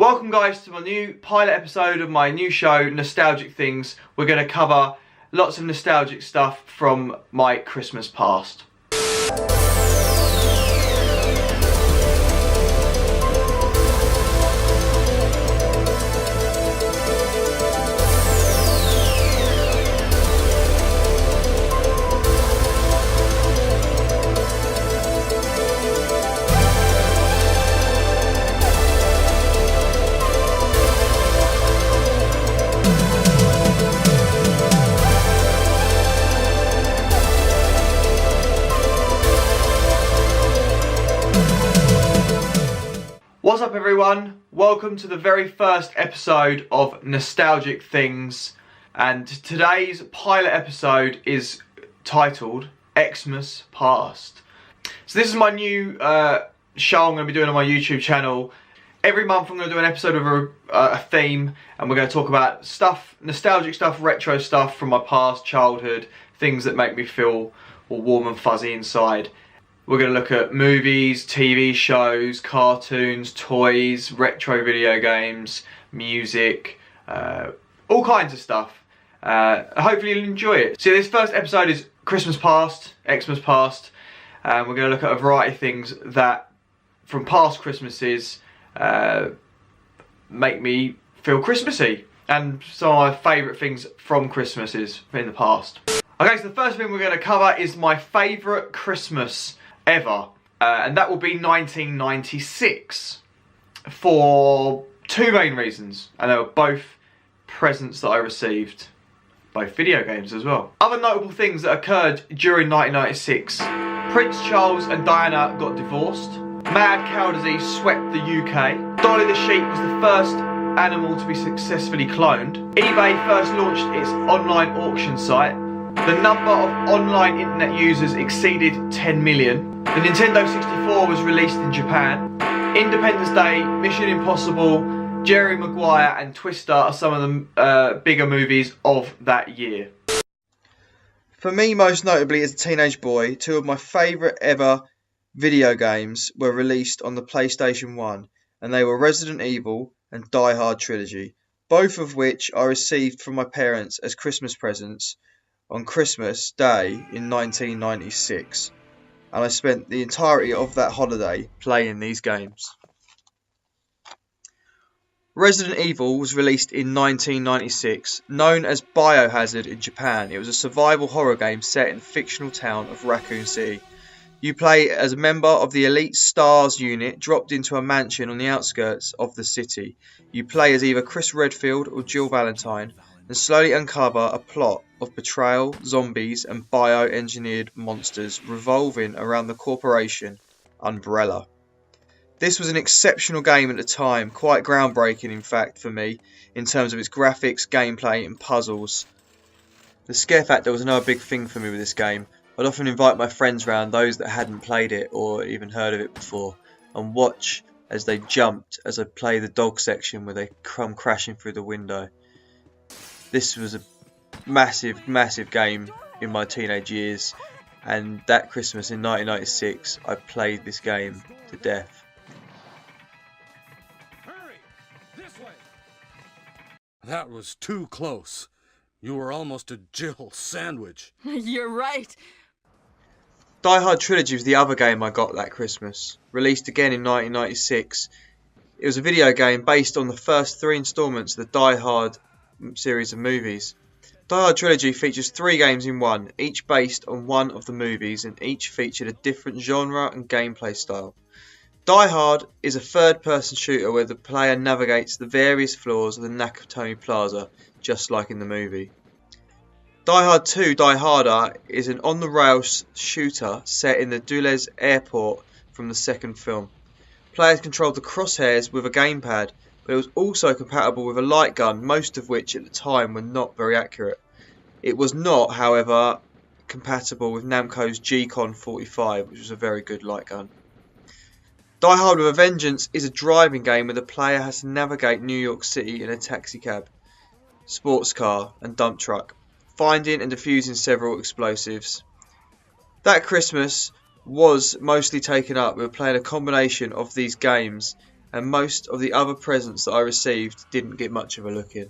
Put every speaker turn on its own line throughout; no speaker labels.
Welcome guys to my new pilot episode of my new show, Nostalgic Things. We're going to cover lots of nostalgic stuff from my Christmas past. What's up everyone? Welcome to the very first episode of Nostalgic Things, and today's pilot episode is titled Xmas Past. So this is my new show I'm going to be doing on my YouTube channel. Every month I'm going to do an episode of a theme, and we're going to talk about stuff, nostalgic stuff, retro stuff from my past, childhood, things that make me feel all warm and fuzzy inside. We're going to look at movies, TV shows, cartoons, toys, retro video games, music, all kinds of stuff. Hopefully you'll enjoy it. So this first episode is Christmas past, Xmas past, and we're going to look at a variety of things that from past Christmases make me feel Christmassy, and some of my favourite things from Christmases in the past. Okay, so the first thing we're going to cover is my favourite Christmas ever, and that will be 1996 for two main reasons, and they were both presents that I received, both video games as well. Other notable things that occurred during 1996: Prince Charles and Diana got divorced, mad cow disease swept the UK, Dolly the sheep was the first animal to be successfully cloned, eBay first launched its online auction site, the number of online internet users exceeded 10 million, the Nintendo 64 was released in Japan, Independence Day, Mission Impossible, Jerry Maguire and Twister are some of the bigger movies of that year. For me, most notably as a teenage boy, two of my favourite ever video games were released on the PlayStation 1, and they were Resident Evil and Die Hard Trilogy, both of which I received from my parents as Christmas presents on Christmas Day in 1996, and I spent the entirety of that holiday playing these games. Resident Evil was released in 1996, known as Biohazard in Japan. It was a survival horror game set in the fictional town of Raccoon City. You play as a member of the elite STARS unit dropped into a mansion on the outskirts of the city. You play as either Chris Redfield or Jill Valentine, and slowly uncover a plot of betrayal, zombies and bioengineered monsters revolving around the corporation Umbrella. This was an exceptional game at the time, quite groundbreaking in fact for me, in terms of its graphics, gameplay and puzzles. The scare factor was another big thing for me with this game. I'd often invite my friends round, those that hadn't played it or even heard of it before, and watch as they jumped as I play the dog section where they come crashing through the window. This was a massive game in my teenage years, and that Christmas in 1996 I played this game to death.
Hurry! This way! That was too close. You were almost a Jill sandwich.
You're right.
Die Hard Trilogy was the other game I got that Christmas, released again in 1996. It was a video game based on the first three installments of the Die Hard series of movies. Die Hard Trilogy features three games in one, each based on one of the movies, and each featured a different genre and gameplay style. Die Hard is a third-person shooter where the player navigates the various floors of the Nakatomi Plaza, just like in the movie. Die Hard 2 Die Harder is an on-the-rails shooter set in the Dulles airport from the second film. Players controlled the crosshairs with a gamepad, but it was also compatible with a light gun, most of which at the time were not very accurate. It was not, however, compatible with Namco's G-Con 45, which was a very good light gun. Die Hard with a Vengeance is a driving game where the player has to navigate New York City in a taxicab, sports car and dump truck, finding and defusing several explosives. That Christmas was mostly taken up with playing a combination of these games
and most of the other presents that I received didn't get much of a look in.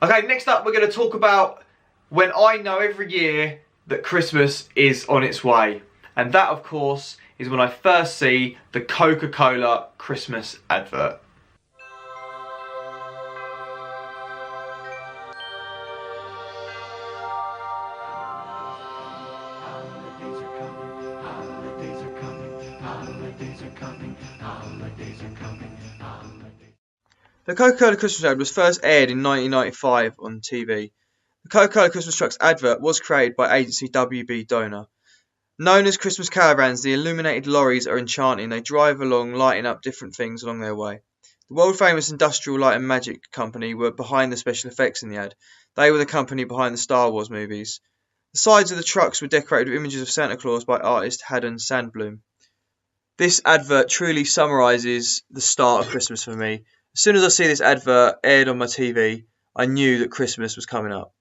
Okay, next up we're going to talk about when I know every year that Christmas is on its way. And that, of course, is when I first see the Coca-Cola Christmas advert.
The Coca-Cola Christmas ad was first aired in 1995 on TV. The Coca-Cola Christmas Trucks advert was created by agency WB Donor. Known as Christmas caravans, the illuminated lorries are enchanting. They drive along, lighting up different things along their way. The world-famous Industrial Light and Magic Company were behind the special effects in the ad. They were the company behind the Star Wars movies. The sides of the trucks were decorated with images of Santa Claus by artist Haddon Sandblom. This advert truly summarises the start of Christmas for me. As soon as I see this advert aired on my TV, I knew that Christmas was coming up.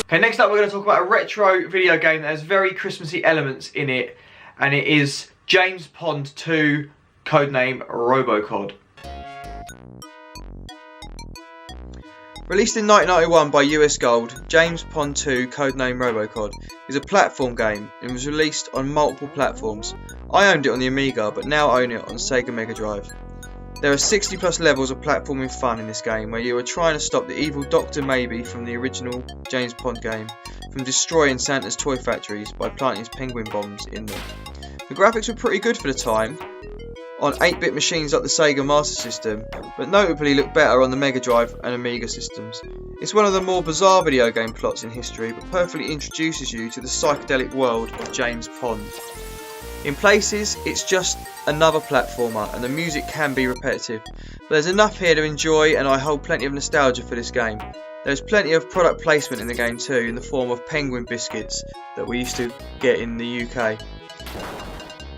Okay, next up we're going to talk about a retro video game that has very Christmassy elements in it, and it is James Pond 2, Codename Robo.
Released in 1991 by US Gold, James Pond 2 Codename Robocod is a platform game and was released on multiple platforms. I owned it on the Amiga, but now own it on Sega Mega Drive. There are 60 plus levels of platforming fun in this game, where you are trying to stop the evil Dr. Maybe from the original James Pond game from destroying Santa's toy factories by planting his penguin bombs in them. The graphics were pretty good for the time, on 8-bit machines like the Sega Master System, but notably look better on the Mega Drive and Amiga systems. It's one of the more bizarre video game plots in history, but perfectly introduces you to the psychedelic world of James Pond. In places, it's just another platformer, and the music can be repetitive, but there's enough here to enjoy, and I hold plenty of nostalgia for this game. There's plenty of product placement in the game too, in the form of penguin biscuits that we used to get in the UK.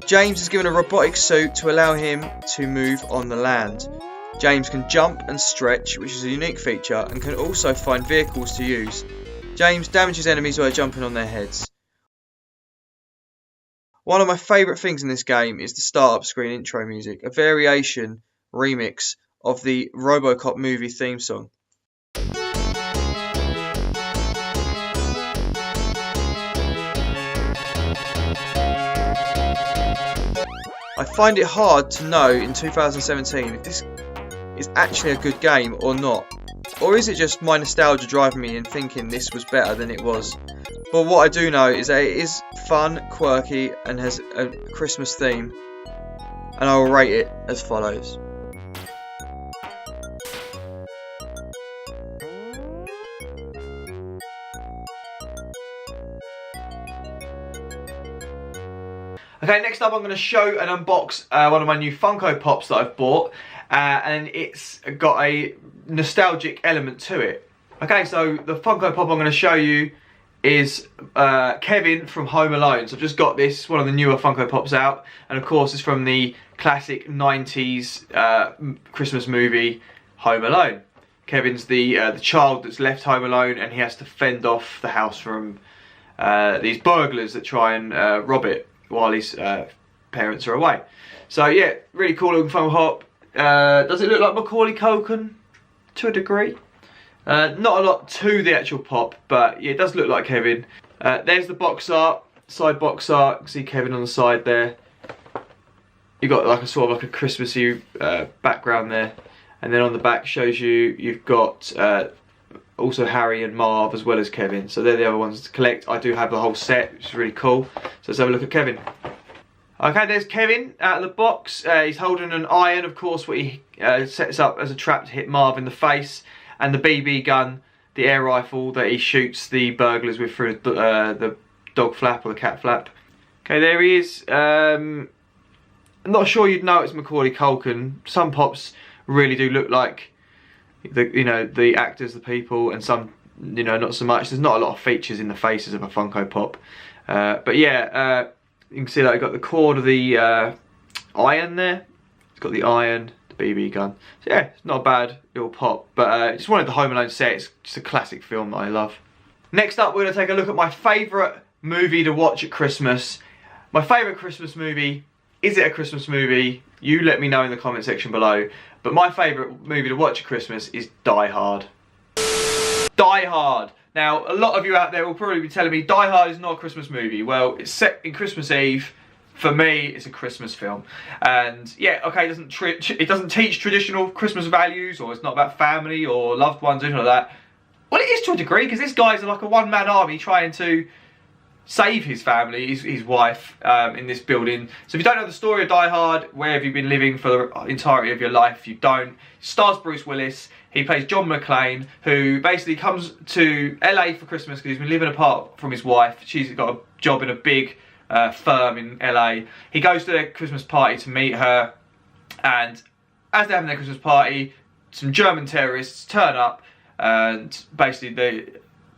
James is given a robotic suit to allow him to move on the land. James can jump and stretch, which is a unique feature, and can also find vehicles to use. James damages enemies by jumping on their heads. One of my favourite things in this game is the start-up screen intro music, a variation remix of the RoboCop movie theme song. I find it hard to know in 2017 if this is actually a good game or not. Or is it just my nostalgia driving me and thinking this was better than it was? But what I do know is that it is fun, quirky, and has a Christmas theme. And I will rate it as follows.
Okay, next up I'm going to show and unbox one of my new Funko Pops that I've bought, and it's got a nostalgic element to it. Okay, so the Funko Pop I'm going to show you is Kevin from Home Alone. So I've just got this, one of the newer Funko Pops out, and of course it's from the classic 90s Christmas movie Home Alone. Kevin's the child that's left home alone, and he has to fend off the house from these burglars that try and rob it while his parents are away. So yeah, really cool looking Funko Pop. Does it look like Macaulay Culkin? To a degree. Not a lot to the actual pop, but yeah, it does look like Kevin. There's the box art, side box art. You can see Kevin on the side there. You've got like a sort of like a Christmassy background there, and then on the back shows you you've got also Harry and Marv as well as Kevin. So they're the other ones to collect. I do have the whole set, which is really cool. So let's have a look at Kevin. Okay, there's Kevin out of the box. He's holding an iron, of course, what he sets up as a trap to hit Marv in the face, and the BB gun, the air rifle that he shoots the burglars with through the dog flap or the cat flap. Okay, there he is. I'm not sure you'd know it's Macaulay Culkin. Some pops really do look like the actors, the people, and some not so much. There's not a lot of features in the faces of a Funko Pop, but yeah, you can see that I've got the cord of the iron there. It's got the iron, the BB gun. So yeah, it's not a bad little pop. But just wanted the Home Alone set. It's just a classic film that I love. Next up, we're going to take a look at my favourite movie to watch at Christmas. My favourite Christmas movie. Is it a Christmas movie? You let me know in the comment section below. But my favourite movie to watch at Christmas is Die Hard. Die Hard. Now, a lot of you out there will probably be telling me Die Hard is not a Christmas movie. Well, it's set in Christmas Eve. For me, it's a Christmas film. And yeah, okay, it doesn't teach traditional Christmas values, or it's not about family or loved ones, anything like that. Well, it is to a degree, because this guy's like a one-man army trying to save his family, his wife, in this building. So if you don't know the story of Die Hard, where have you been living for the entirety of your life? If you don't, it stars Bruce Willis. He plays John McClane, who basically comes to LA for Christmas because he's been living apart from his wife. She's got a job in a big firm in LA. He goes to their Christmas party to meet her, and as they're having their Christmas party, some German terrorists turn up, and basically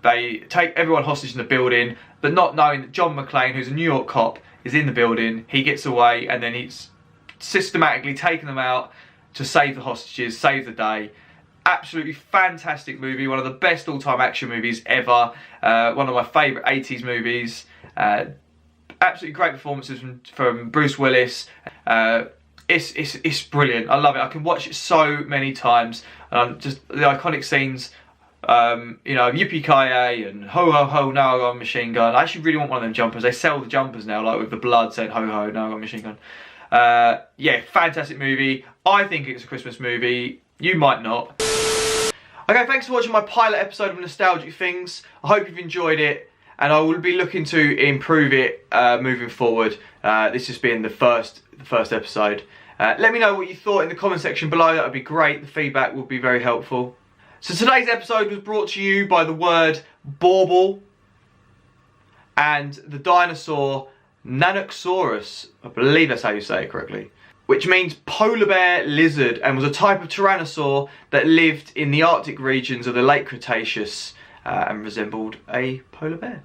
they take everyone hostage in the building, but not knowing that John McClane, who's a New York cop, is in the building. He gets away, and then he's systematically taking them out to save the hostages, save the day. Absolutely fantastic movie, one of the best all-time action movies ever. One of my favourite 80s movies. Absolutely great performances from Bruce Willis. It's brilliant. I love it. I can watch it so many times. Just the iconic scenes. You know, yippee-ki-yay and ho ho ho, now I got a machine gun. I actually really want one of them jumpers. They sell the jumpers now, like with the blood saying ho ho, now I got a machine gun. Yeah, fantastic movie. I think it's a Christmas movie. You might not. Okay, thanks for watching my pilot episode of Nostalgic Things. I hope you've enjoyed it, and I will be looking to improve it moving forward. This just being the first episode. Let me know what you thought in the comment section below. That would be great. The feedback would be very helpful. So today's episode was brought to you by the word bauble and the dinosaur Nanoxaurus. I believe that's how you say it correctly. Which means polar bear lizard, and was a type of tyrannosaur that lived in the Arctic regions of the late Cretaceous and resembled a polar bear.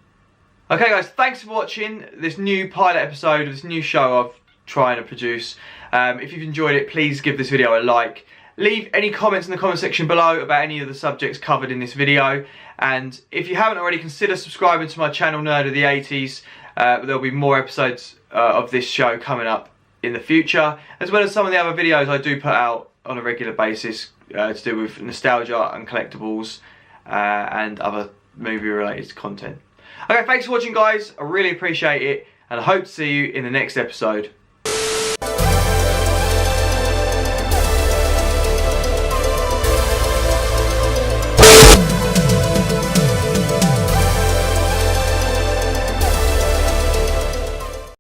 Okay guys, thanks for watching this new pilot episode of this new show I'm trying to produce. If you've enjoyed it, please give this video a like. Leave any comments in the comment section below about any of the subjects covered in this video. And if you haven't already, consider subscribing to my channel, Nerd of the 80s. There'll be more episodes of this show coming up in the future, as well as some of the other videos I do put out on a regular basis to do with nostalgia and collectibles and other movie related content. Okay, thanks for watching guys, I really appreciate it, and I hope to see you in the next episode.